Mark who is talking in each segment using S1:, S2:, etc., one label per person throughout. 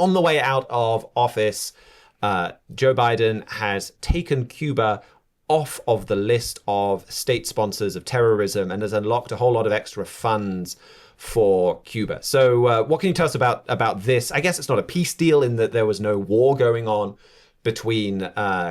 S1: on the way out of office, Joe Biden has taken Cuba off of the list of state sponsors of terrorism and has unlocked a whole lot of extra funds for Cuba. So what can you tell us about this? I guess it's not a peace deal in that there was no war going on between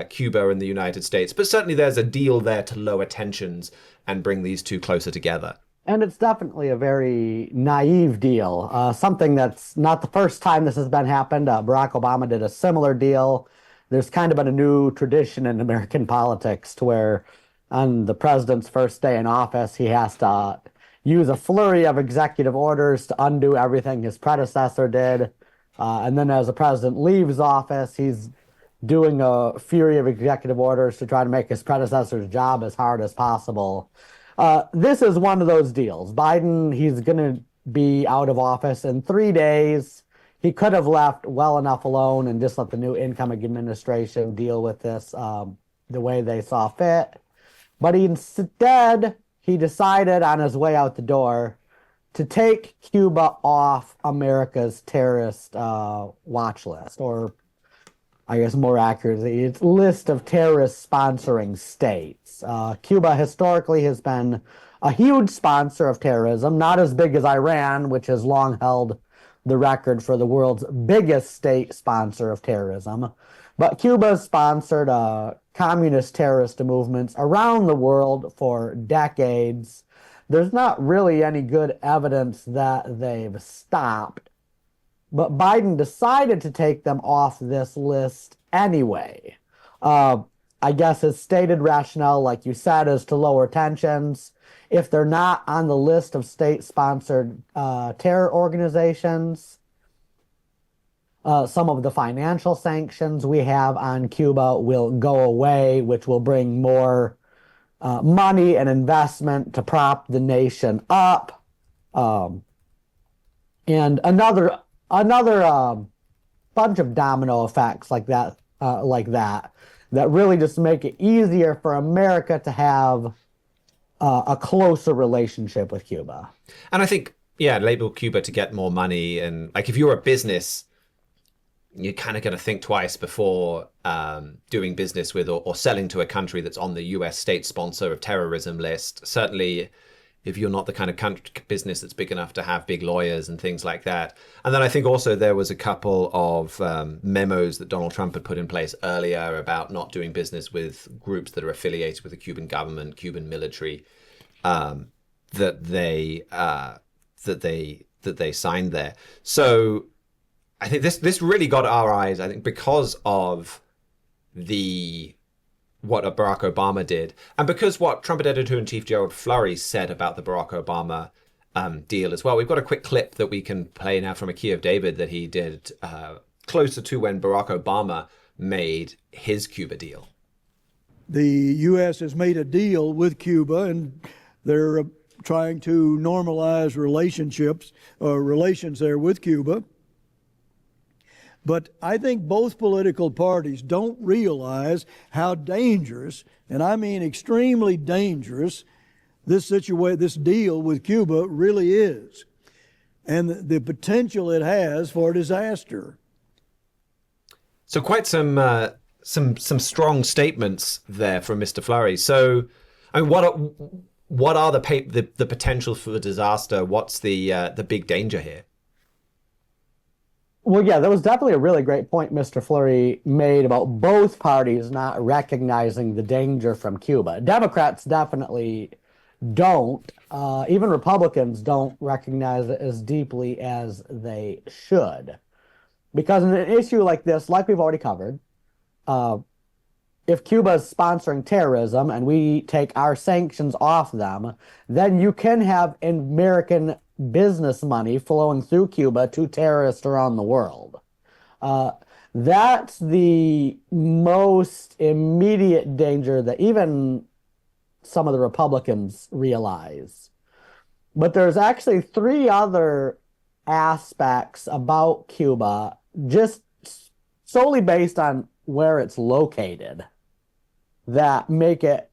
S1: Cuba and the United States, but certainly there's a deal there to lower tensions and bring these two closer together.
S2: And it's definitely a very naive deal, something that's not the first time this has been happened. Barack Obama did a similar deal. There's kind of been a new tradition in American politics to where on the president's first day in office, he has to use a flurry of executive orders to undo everything his predecessor did. And then as the president leaves office, he's doing a fury of executive orders to try to make his predecessor's job as hard as possible. This is one of those deals. Biden, he's going to be out of office in 3 days. He could have left well enough alone and just let the new incoming administration deal with this the way they saw fit. But instead, he decided on his way out the door to take Cuba off America's terrorist watch list, or I guess more accurately, it's list of terrorist sponsoring states. Cuba historically has been a huge sponsor of terrorism, not as big as Iran, which has long held the record for the world's biggest state sponsor of terrorism. But Cuba's sponsored communist terrorist movements around the world for decades. There's not really any good evidence that they've stopped. But Biden decided to take them off this list anyway. I guess his stated rationale, like you said, is to lower tensions. If they're not on the list of state-sponsored terror organizations, some of the financial sanctions we have on Cuba will go away, which will bring more money and investment to prop the nation up. And another bunch of domino effects like that really just make it easier for America to have a closer relationship with Cuba.
S1: And I think, label Cuba to get more money. And like if you're a business, you're kind of going to think twice before doing business with or selling to a country that's on the US state sponsor of terrorism list. Certainly, if you're not the kind of business that's big enough to have big lawyers and things like that. And then I think also there was a couple of memos that Donald Trump had put in place earlier about not doing business with groups that are affiliated with the Cuban government, Cuban military, that they signed there. So I think this really got our eyes, I think, because of what Barack Obama did, and because what Trumpet Editor-in-Chief Gerald Flurry said about the Barack Obama deal as well. We've got a quick clip that we can play now from a Key of David that he did closer to when Barack Obama made his Cuba deal.
S3: The U.S. has made a deal with Cuba, and they're trying to normalize relations there with Cuba. But I think both political parties don't realize how dangerous, and I mean extremely dangerous, this deal with Cuba really is, and the potential it has for disaster.
S1: So quite some strong statements there from Mr. Flurry. So, I mean, what are the potential for the disaster? What's the big danger here?
S2: Well, yeah, that was definitely a really great point Mr. Flurry made about both parties not recognizing the danger from Cuba. Democrats definitely don't. Even Republicans don't recognize it as deeply as they should. Because in an issue like this, like we've already covered, if Cuba is sponsoring terrorism and we take our sanctions off them, then you can have American business money flowing through Cuba to terrorists around the world. That's the most immediate danger that even some of the Republicans realize. But there's actually 3 other aspects about Cuba, just solely based on where it's located, that make it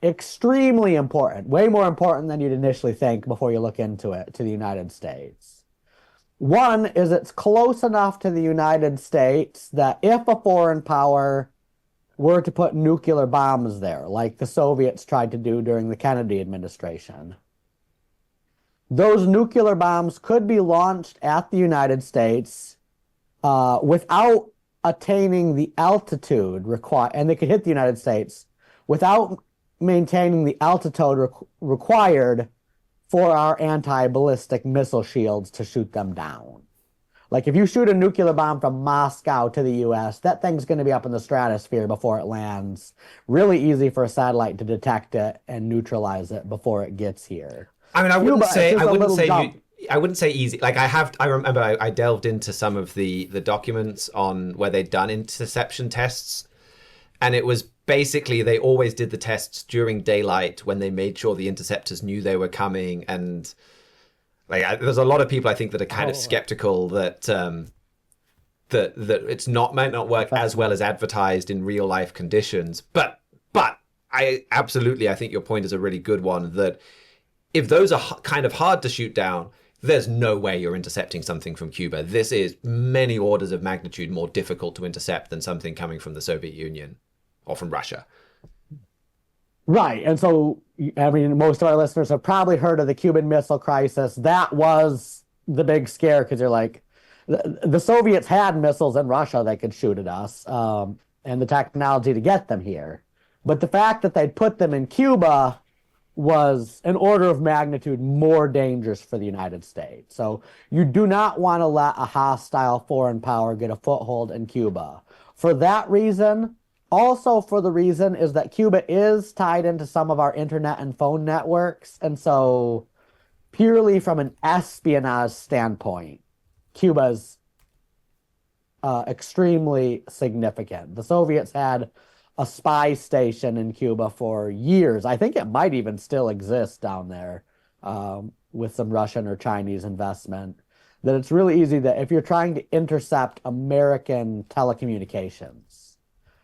S2: extremely important, way more important than you'd initially think before you look into it, to the United States. One is it's close enough to the United States that if a foreign power were to put nuclear bombs there, like the Soviets tried to do during the Kennedy administration, those nuclear bombs could be launched at the United States without attaining the altitude required, and they could hit the United States without maintaining the altitude required for our anti-ballistic missile shields to shoot them down. Like if you shoot a nuclear bomb from Moscow to the US, that thing's going to be up in the stratosphere before it lands. Really easy for a satellite to detect it and neutralize it before it gets here.
S1: I mean, I wouldn't say easy. Like I remember I delved into some of the documents on where they'd done interception tests, and it was basically they always did the tests during daylight when they made sure the interceptors knew they were coming. And like there's a lot of people I think that are kind of skeptical that that it's might not work as well as advertised in real life conditions. But I think your point is a really good one, that if those are kind of hard to shoot down, there's no way you're intercepting something from Cuba. This is many orders of magnitude more difficult to intercept than something coming from the Soviet Union or from Russia.
S2: Right. And so, I mean, most of our listeners have probably heard of the Cuban Missile Crisis. That was the big scare because you're like, the Soviets had missiles in Russia that could shoot at us and the technology to get them here. But the fact that they'd put them in Cuba was an order of magnitude more dangerous for the United States. So you do not want to let a hostile foreign power get a foothold in Cuba. For that reason, also for the reason is that Cuba is tied into some of our internet and phone networks. And so purely from an espionage standpoint, Cuba's extremely significant. The Soviets had a spy station in Cuba for years. I think it might even still exist down there with some Russian or Chinese investment. That it's really easy that if you're trying to intercept American telecommunications,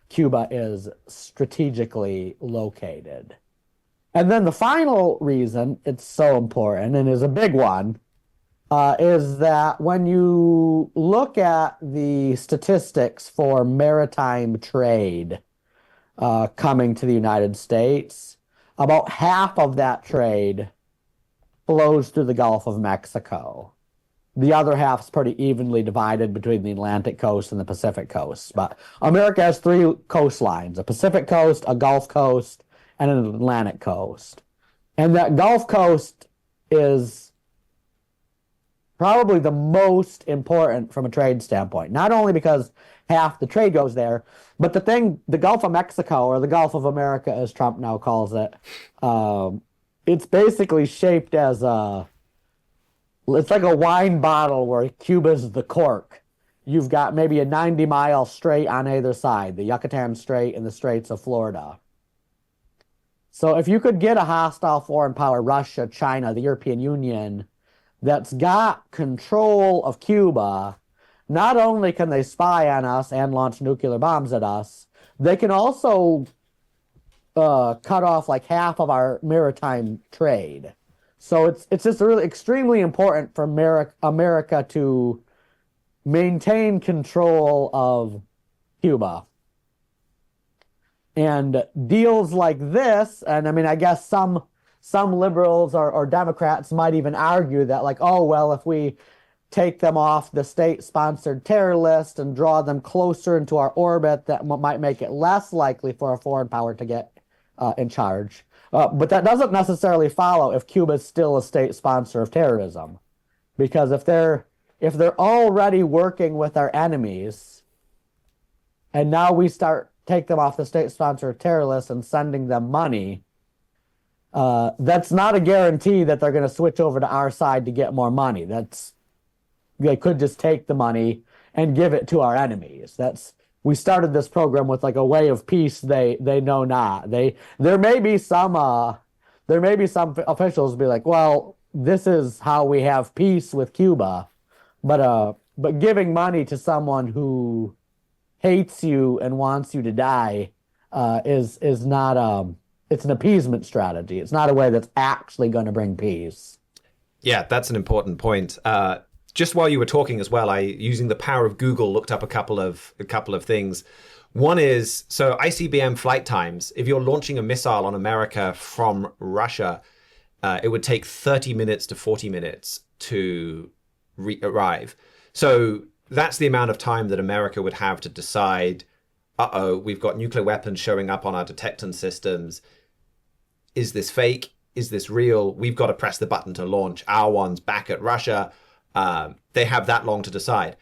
S2: Cuba is strategically located. And then the final reason it's so important, and is a big one, is that when you look at the statistics for maritime trade coming to the United States, about half of that trade flows through the Gulf of Mexico. The other half's pretty evenly divided between the Atlantic coast and the Pacific coast. But America has three coastlines: a Pacific coast, a Gulf coast, and an Atlantic coast. And that Gulf coast is probably the most important from a trade standpoint, not only because half the trade goes there, but the Gulf of Mexico, or the Gulf of America, as Trump now calls it, it's basically shaped as it's like a wine bottle where Cuba's the cork. You've got maybe a 90-mile strait on either side, the Yucatan Strait and the Straits of Florida. So if you could get a hostile foreign power, Russia, China, the European Union, that's got control of Cuba, not only can they spy on us and launch nuclear bombs at us, they can also cut off like half of our maritime trade. So it's just really extremely important for America to maintain control of Cuba. And deals like this, and I mean, I guess some liberals or Democrats might even argue that, like, oh, well, if we take them off the state-sponsored terror list and draw them closer into our orbit, that might make it less likely for a foreign power to get in charge. But that doesn't necessarily follow if Cuba is still a state sponsor of terrorism, because if they're already working with our enemies, and now we take them off the state sponsor of terror list and sending them money, that's not a guarantee that they're going to switch over to our side to get more money. They could just take the money and give it to our enemies. We started this program with like a way of peace they know not. There may be some officials be like, well, this is how we have peace with Cuba, but giving money to someone who hates you and wants you to die is not it's an appeasement strategy. It's not a way that's actually going to bring peace.
S1: Yeah, that's an important point. just while you were talking as well, I, using the power of Google, looked up a couple of things. One is, so ICBM flight times, if you're launching a missile on America from Russia, it would take 30 minutes to 40 minutes to arrive. So that's the amount of time that America would have to decide, we've got nuclear weapons showing up on our detection systems. Is this fake? Is this real? We've got to press the button to launch our ones back at Russia. They have that long to decide.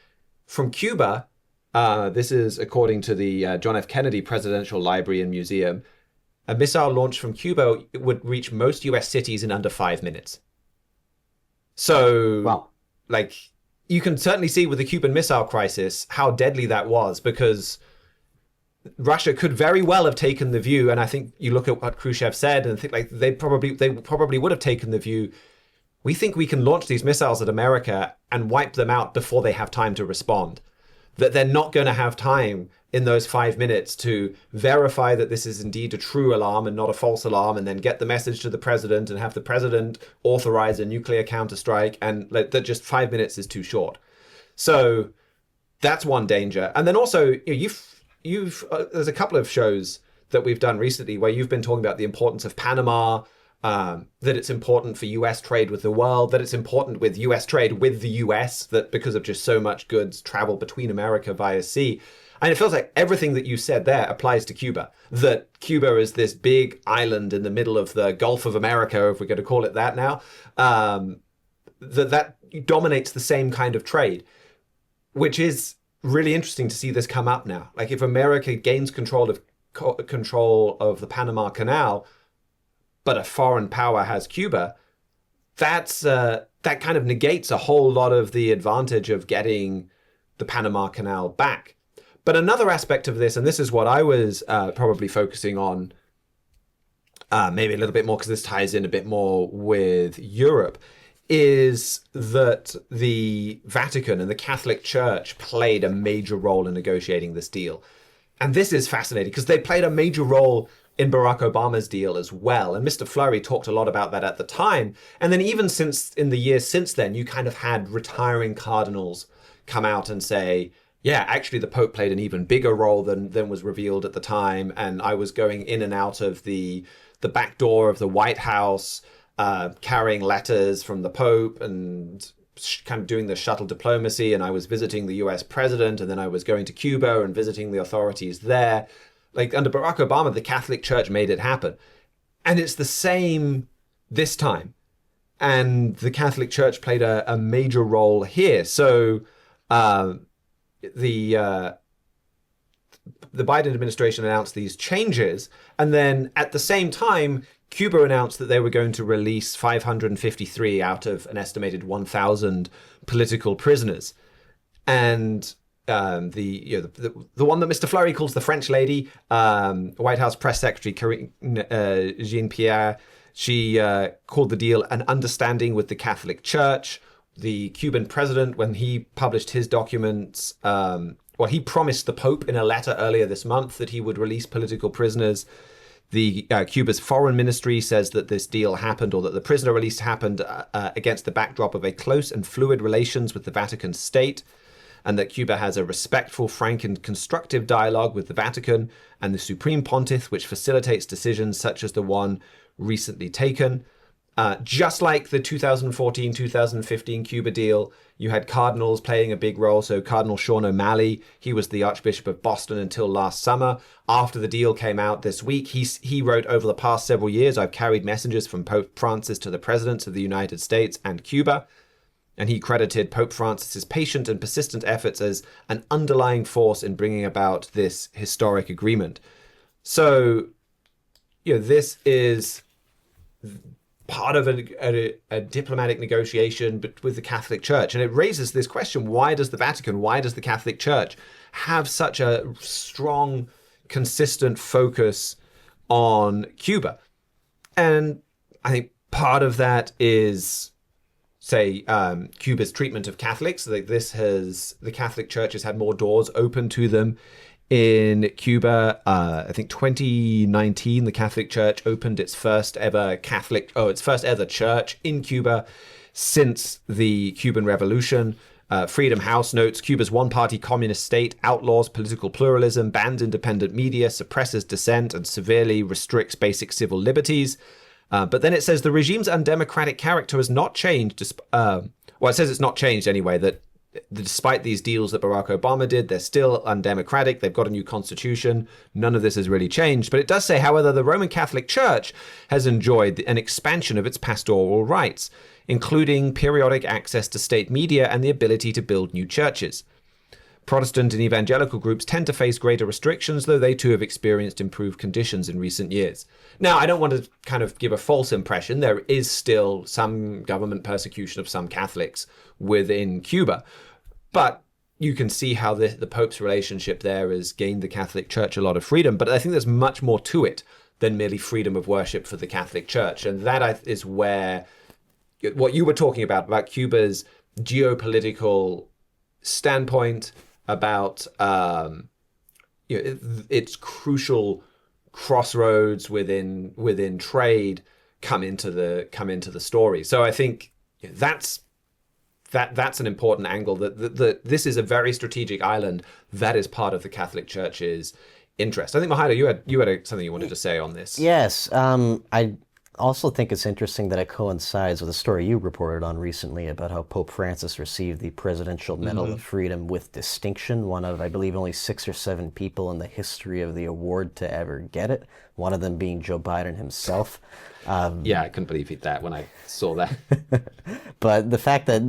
S1: From Cuba, this is according to the John F. Kennedy Presidential Library and Museum, a missile launched from Cuba would reach most US cities in under 5 minutes. So,
S2: Wow.
S1: like, you can certainly see with the Cuban Missile Crisis how deadly that was, because Russia could very well have taken the view, and I think you look at what Khrushchev said and think like they probably would have taken the view, we think we can launch these missiles at America and wipe them out before they have time to respond. That they're not going to have time in those 5 minutes to verify that this is indeed a true alarm and not a false alarm, and then get the message to the president and have the president authorize a nuclear counterstrike, and that just 5 minutes is too short. So that's one danger. And then also, you've there's a couple of shows that we've done recently where you've been talking about the importance of Panama, that it's important for US trade with the world, that it's important with US trade with the US, that because of just so much goods travel between America via sea. And it feels like everything that you said there applies to Cuba, that Cuba is this big island in the middle of the Gulf of America, if we're going to call it that now, that dominates the same kind of trade, which is really interesting to see this come up now. Like, if America gains control of the Panama Canal, but a foreign power has Cuba, that kind of negates a whole lot of the advantage of getting the Panama Canal back. But another aspect of this, and this is what I was probably focusing on maybe a little bit more, because this ties in a bit more with Europe, is that the Vatican and the Catholic Church played a major role in negotiating this deal. And this is fascinating because they played a major role in Barack Obama's deal as well. And Mr. Fleury talked a lot about that at the time. And then even in the years since then, you kind of had retiring cardinals come out and say, yeah, actually the Pope played an even bigger role than was revealed at the time. And I was going in and out of the back door of the White House, carrying letters from the Pope and kind of doing the shuttle diplomacy. And I was visiting the US president, and then I was going to Cuba and visiting the authorities there. Like, under Barack Obama, the Catholic Church made it happen. And it's the same this time. And the Catholic Church played a major role here. So the Biden administration announced these changes. And then at the same time, Cuba announced that they were going to release 553 out of an estimated 1,000 political prisoners. And the one that Mr. Fleury calls the French lady, White House Press Secretary Karine Jean-Pierre, she called the deal an understanding with the Catholic Church. The Cuban president, when he published his documents, he promised the Pope in a letter earlier this month that he would release political prisoners. The Cuba's foreign ministry says that this deal happened, or that the prisoner release happened against the backdrop of a close and fluid relations with the Vatican state, and that Cuba has a respectful, frank, and constructive dialogue with the Vatican and the Supreme Pontiff, which facilitates decisions such as the one recently taken. Just like the 2014-2015 Cuba deal, you had cardinals playing a big role. So Cardinal Sean O'Malley, he was the Archbishop of Boston until last summer. After the deal came out this week, he wrote, over the past several years, I've carried messages from Pope Francis to the presidents of the United States and Cuba. And he credited Pope Francis's patient and persistent efforts as an underlying force in bringing about this historic agreement. So, this is part of a diplomatic negotiation with the Catholic Church. And it raises this question, why does the Vatican, why does the Catholic Church have such a strong, consistent focus on Cuba? And I think part of that is, say, Cuba's treatment of Catholics. Like, the Catholic Church has had more doors open to them in Cuba. I think 2019, the Catholic Church opened its first ever church in Cuba. since the Cuban Revolution. Freedom House notes Cuba's one-party communist state outlaws political pluralism, bans independent media, suppresses dissent, and severely restricts basic civil liberties. But then it says the regime's undemocratic character has not changed. It says it's not changed anyway, that despite these deals that Barack Obama did, they're still undemocratic. They've got a new constitution. None of this has really changed. But it does say, however, the Roman Catholic Church has enjoyed an expansion of its pastoral rights, including periodic access to state media and the ability to build new churches. Protestant and evangelical groups tend to face greater restrictions, though they too have experienced improved conditions in recent years. Now, I don't want to kind of give a false impression. There is still some government persecution of some Catholics within Cuba, but you can see how the Pope's relationship there has gained the Catholic Church a lot of freedom. But I think there's much more to it than merely freedom of worship for the Catholic Church. And that is where what you were talking about Cuba's geopolitical standpoint, about its crucial crossroads within trade come into the story. So I think that's an important angle, that this is a very strategic island that is part of the Catholic Church's interest. I think, Mahida, you had something you wanted to say on this.
S4: Yes, I also think it's interesting that it coincides with a story you reported on recently about how Pope Francis received the Presidential Medal of Freedom with distinction, one of, I believe, only 6 or 7 people in the history of the award to ever get it, one of them being Joe Biden himself.
S1: Yeah, I couldn't believe that when I saw that.
S4: But the fact that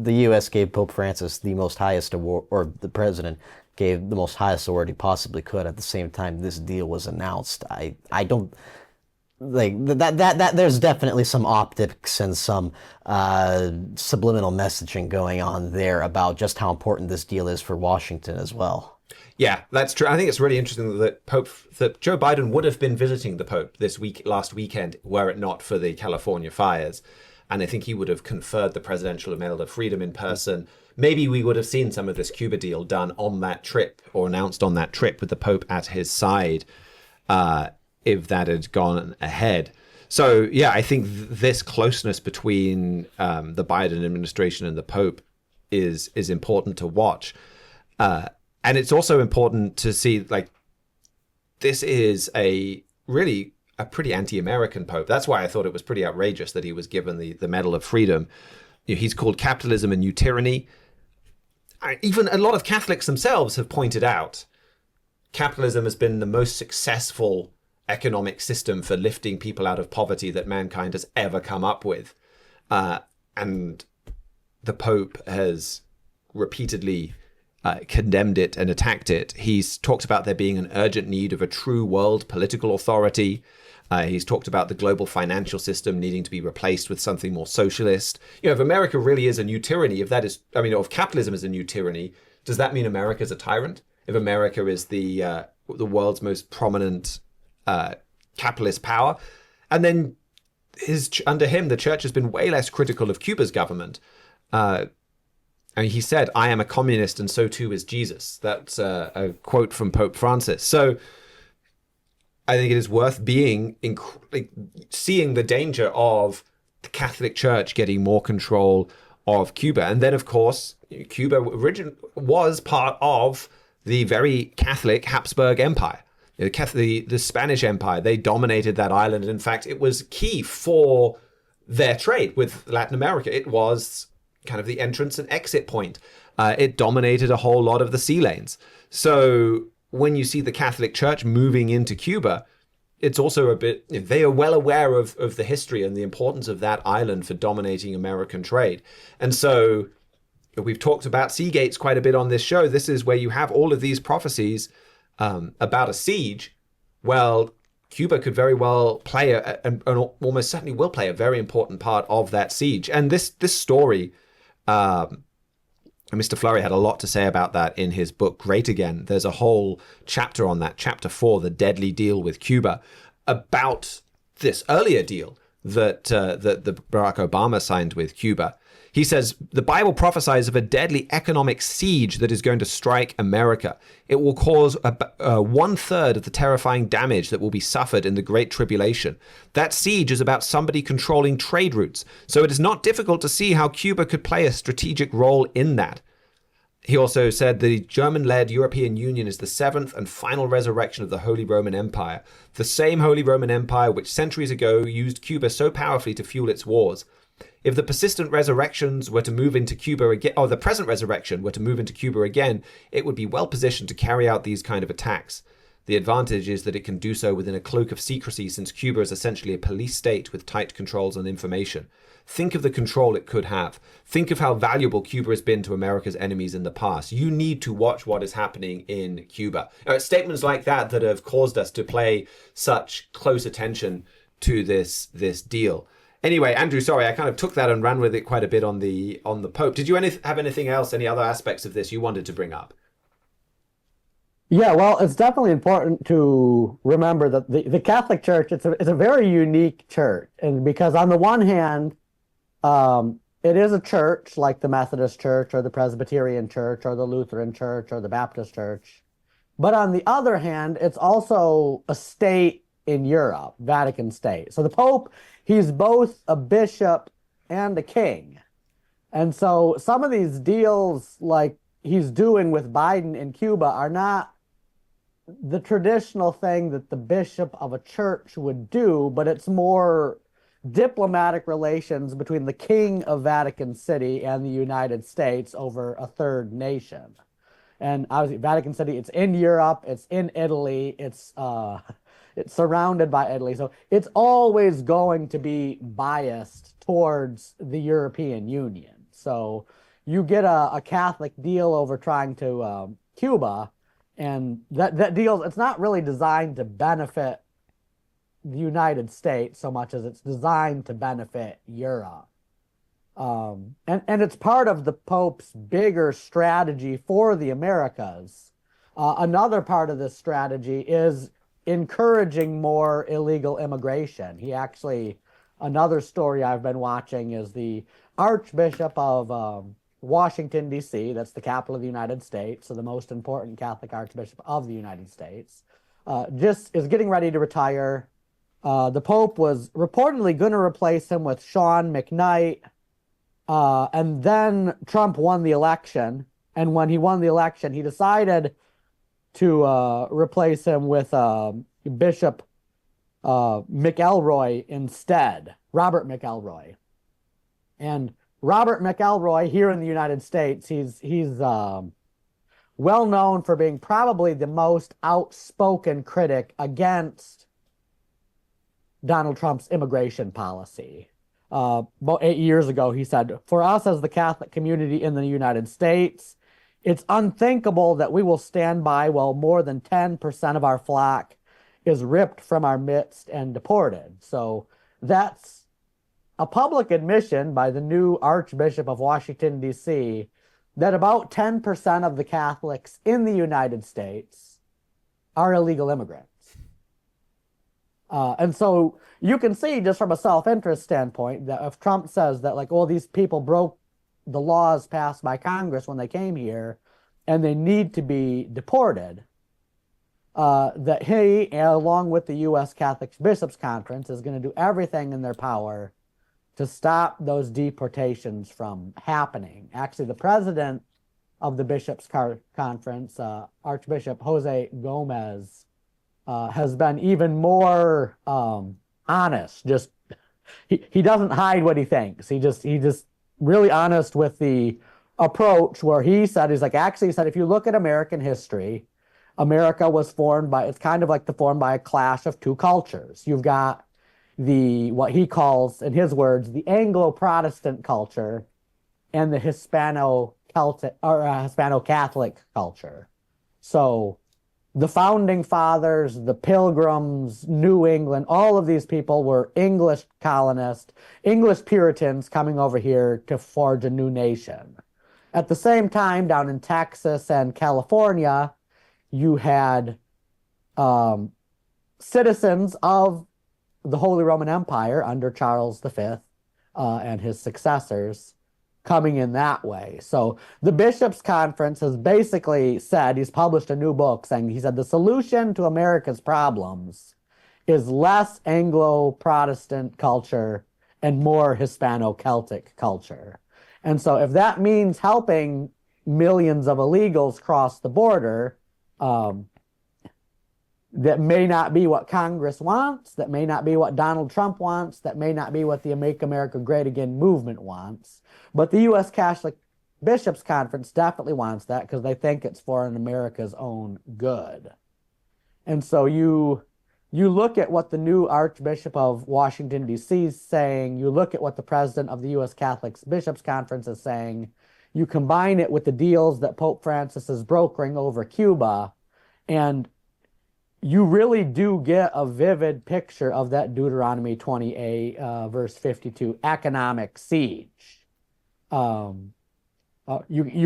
S4: the U.S. gave Pope Francis the most highest award, or the president gave the most highest award he possibly could at the same time this deal was announced, I don't... Like that there's definitely some optics and some subliminal messaging going on there about just how important this deal is for Washington as well.
S1: Yeah, that's true. I think it's really interesting that Joe Biden would have been visiting the Pope last weekend, were it not for the California fires. And I think he would have conferred the Presidential Medal of Freedom in person. Maybe we would have seen some of this Cuba deal done on that trip, or announced on that trip with the Pope at his side, if that had gone ahead. So, yeah, I think this closeness between the Biden administration and the Pope is important to watch. And it's also important to see, like, this is a pretty anti-American Pope. That's why I thought it was pretty outrageous that he was given the Medal of Freedom. He's called capitalism a new tyranny. Even a lot of Catholics themselves have pointed out capitalism has been the most successful economic system for lifting people out of poverty that mankind has ever come up with. And the Pope has repeatedly condemned it and attacked it. He's talked about there being an urgent need of a true world political authority. He's talked about the global financial system needing to be replaced with something more socialist. If America really is a new tyranny, if capitalism is a new tyranny, does that mean America's a tyrant? If America is the world's most prominent capitalist power? And then under him, the church has been way less critical of Cuba's government. He said, "I am a communist, and so too is Jesus." That's a quote from Pope Francis. So I think it is worth seeing the danger of the Catholic Church getting more control of Cuba. And then, of course, Cuba was part of the very Catholic Habsburg Empire. The Spanish Empire, they dominated that island. In fact, it was key for their trade with Latin America. It was kind of the entrance and exit point. It dominated a whole lot of the sea lanes. So when you see the Catholic Church moving into Cuba, it's also they are well aware of the history and the importance of that island for dominating American trade. And so we've talked about sea gates quite a bit on this show. This is where you have all of these prophecies about a siege. Well, Cuba could very well play and almost certainly will play a very important part of that siege. And this story, Mr. Flurry had a lot to say about that in his book, Great Again. There's a whole chapter on that, chapter 4, The Deadly Deal with Cuba, about this earlier deal that Barack Obama signed with Cuba. He says, the Bible prophesies of a deadly economic siege that is going to strike America. It will cause 1/3 of the terrifying damage that will be suffered in the Great Tribulation. That siege is about somebody controlling trade routes, so it is not difficult to see how Cuba could play a strategic role in that. He also said the German-led European Union is the seventh and final resurrection of the Holy Roman Empire, the same Holy Roman Empire which centuries ago used Cuba so powerfully to fuel its wars. If the persistent resurrections were to move into Cuba again, or the present resurrection were to move into Cuba again, it would be well positioned to carry out these kind of attacks. The advantage is that it can do so within a cloak of secrecy, since Cuba is essentially a police state with tight controls on information. Think of the control it could have. Think of how valuable Cuba has been to America's enemies in the past. You need to watch what is happening in Cuba. Statements like that have caused us to pay such close attention to this deal. Anyway, Andrew, sorry, I kind of took that and ran with it quite a bit on the Pope. Did you have anything else, any other aspects of this you wanted to bring up?
S2: Yeah, well, it's definitely important to remember that the Catholic Church, it's a very unique church. And because on the one hand, it is a church like the Methodist Church or the Presbyterian Church or the Lutheran Church or the Baptist Church. But on the other hand, it's also a state in Europe, Vatican state. So the Pope, he's both a bishop and a king. And so some of these deals like he's doing with Biden in Cuba are not the traditional thing that the bishop of a church would do, but it's more diplomatic relations between the king of Vatican City and the United States over a third nation. And obviously, Vatican City, it's in Europe, it's in Italy, it's surrounded by Italy. So it's always going to be biased towards the European Union. So you get a Catholic deal over trying to Cuba, and that deal, it's not really designed to benefit the United States so much as it's designed to benefit Europe. And it's part of the Pope's bigger strategy for the Americas. Another part of this strategy is encouraging more illegal immigration. He actually, another story I've been watching is the Archbishop of Washington, D.C., that's the capital of the United States, so the most important Catholic Archbishop of the United States, just is getting ready to retire. The Pope was reportedly going to replace him with Sean McKnight, and then Trump won the election. And when he won the election, he decided to replace him with Bishop McElroy instead, Robert McElroy. And Robert McElroy here in the United States, he's well known for being probably the most outspoken critic against Donald Trump's immigration policy. About 8 years ago, he said, "For us as the Catholic community in the United States, it's unthinkable that we will stand by while more than 10% of our flock is ripped from our midst and deported." So that's a public admission by the new Archbishop of Washington, D.C., that about 10% of the Catholics in the United States are illegal immigrants. And so you can see just from a self-interest standpoint that if Trump says that, like, oh, these people broke the laws passed by Congress when they came here and they need to be deported, that he, along with the U.S. Catholic Bishops' Conference, is going to do everything in their power to stop those deportations from happening. Actually, the president of the Bishops' Conference, Archbishop Jose Gomez, has been even more honest. Just he doesn't hide what he thinks. He just really honest with the approach where he said, he said, if you look at American history, America was formed by, it's kind of like formed by a clash of two cultures. You've got what he calls, in his words, the Anglo-Protestant culture and the Hispano-Celtic or Hispano-Catholic culture. So the founding fathers, the Pilgrims, New England, all of these people were English colonists, English Puritans coming over here to forge a new nation. At the same time, down in Texas and California, you had citizens of the Holy Roman Empire under Charles V and his successors coming in that way. So the Bishops' Conference has basically said, he's published a new book saying, he said, the solution to America's problems is less Anglo-Protestant culture and more Hispano-Celtic culture. And so if that means helping millions of illegals cross the border, that may not be what Congress wants, that may not be what Donald Trump wants, that may not be what the Make America Great Again movement wants. But the U.S. Catholic Bishops' Conference definitely wants that because they think it's for America's own good. And so you look at what the new Archbishop of Washington, D.C. is saying, you look at what the president of the U.S. Catholic Bishops' Conference is saying, you combine it with the deals that Pope Francis is brokering over Cuba, and you really do get a vivid picture of that Deuteronomy 28, verse 52, economic siege. You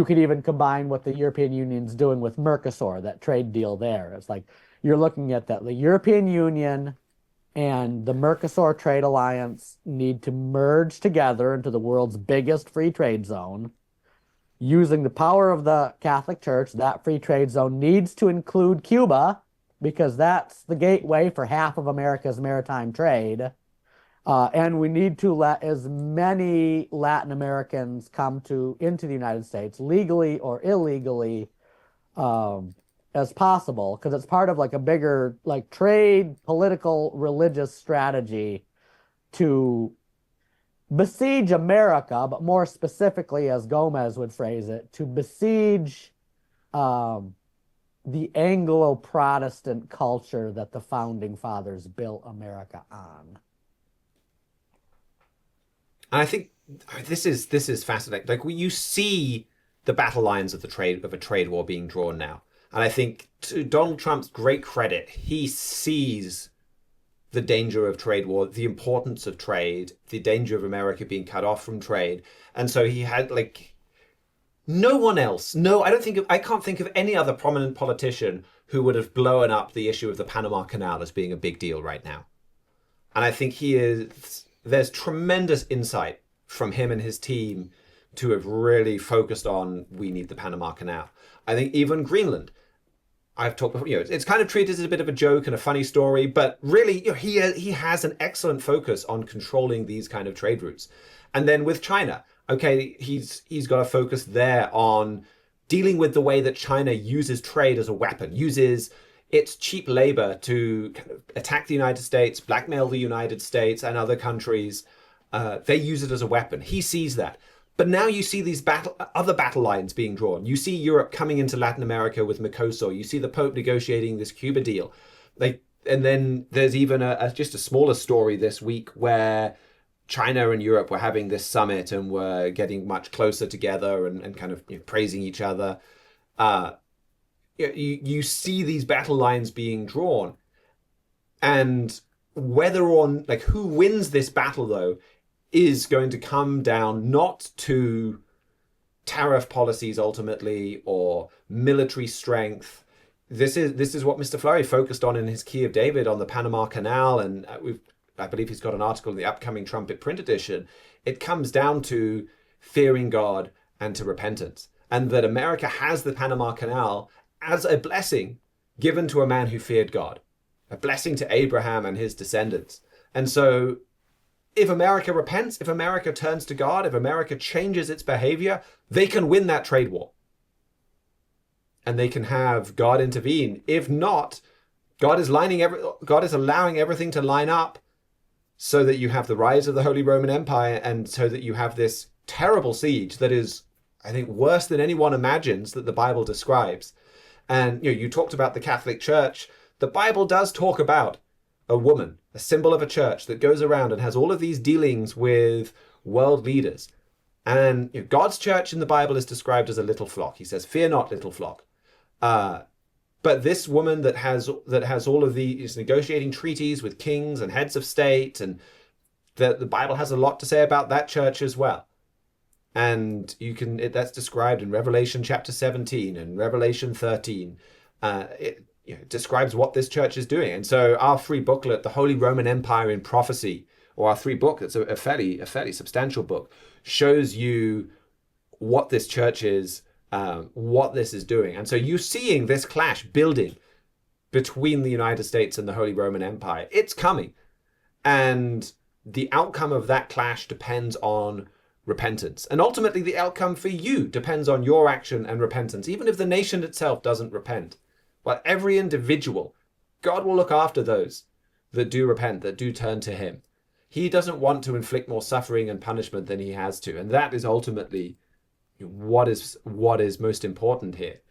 S2: could even combine what the European Union's doing with Mercosur, that trade deal there. It's like you're looking at that. The European Union and the Mercosur trade alliance need to merge together into the world's biggest free trade zone. Using the power of the Catholic Church, that free trade zone needs to include Cuba, because that's the gateway for half of America's maritime trade. And we need to let as many Latin Americans come into the United States, legally or illegally, as possible, because it's part of like a bigger like trade, political, religious strategy to besiege America, but more specifically, as Gomez would phrase it, to besiege the Anglo-Protestant culture that the founding fathers built America on.
S1: And I think this is fascinating. Like you see the battle lines of a trade war being drawn now, and I think to Donald Trump's great credit, he sees the danger of trade war, the importance of trade, the danger of America being cut off from trade, and so he had like. No one else. No, I can't think of any other prominent politician who would have blown up the issue of the Panama Canal as being a big deal right now. And I think there's tremendous insight from him and his team to have really focused on, we need the Panama Canal. I think even Greenland, I've talked before, it's kind of treated as a bit of a joke and a funny story, but really, he has an excellent focus on controlling these kind of trade routes. And then with China, okay, he's got to focus there on dealing with the way that China uses trade as a weapon, uses its cheap labor to kind of attack the United States, blackmail the United States and other countries. They use it as a weapon. He sees that. But now you see these other battle lines being drawn. You see Europe coming into Latin America with Mercosur. You see the Pope negotiating this Cuba deal. And then there's even just a smaller story this week where China and Europe were having this summit and were getting much closer together and kind of praising each other. You see these battle lines being drawn, and whether or like who wins this battle though is going to come down not to tariff policies ultimately or military strength. This is what Mr. Fleury focused on in his Key of David on the Panama Canal, and I believe he's got an article in the upcoming Trumpet print edition. It comes down to fearing God and to repentance. And that America has the Panama Canal as a blessing given to a man who feared God, a blessing to Abraham and his descendants. And so if America repents, if America turns to God, if America changes its behavior, they can win that trade war. And they can have God intervene. If not, God is allowing everything to line up so that you have the rise of the Holy Roman Empire, and so that you have this terrible siege that is, I think, worse than anyone imagines that the Bible describes. And you talked about the Catholic Church. The Bible does talk about a woman, a symbol of a church that goes around and has all of these dealings with world leaders. And God's church in the Bible is described as a little flock. He says, "Fear not, little flock." But this woman that has all of these negotiating treaties with kings and heads of state, and the Bible has a lot to say about that church as well. And that's described in Revelation chapter 17 and Revelation 13. It describes what this church is doing. And so our free booklet, The Holy Roman Empire in Prophecy, or our free book, it's a fairly substantial book, shows you what this church is, what this is doing. And so you're seeing this clash building between the United States and the Holy Roman Empire. It's coming. And the outcome of that clash depends on repentance. And ultimately, the outcome for you depends on your action and repentance, even if the nation itself doesn't repent. But every individual, God will look after those that do repent, that do turn to him. He doesn't want to inflict more suffering and punishment than he has to. And that is ultimately what is most important here.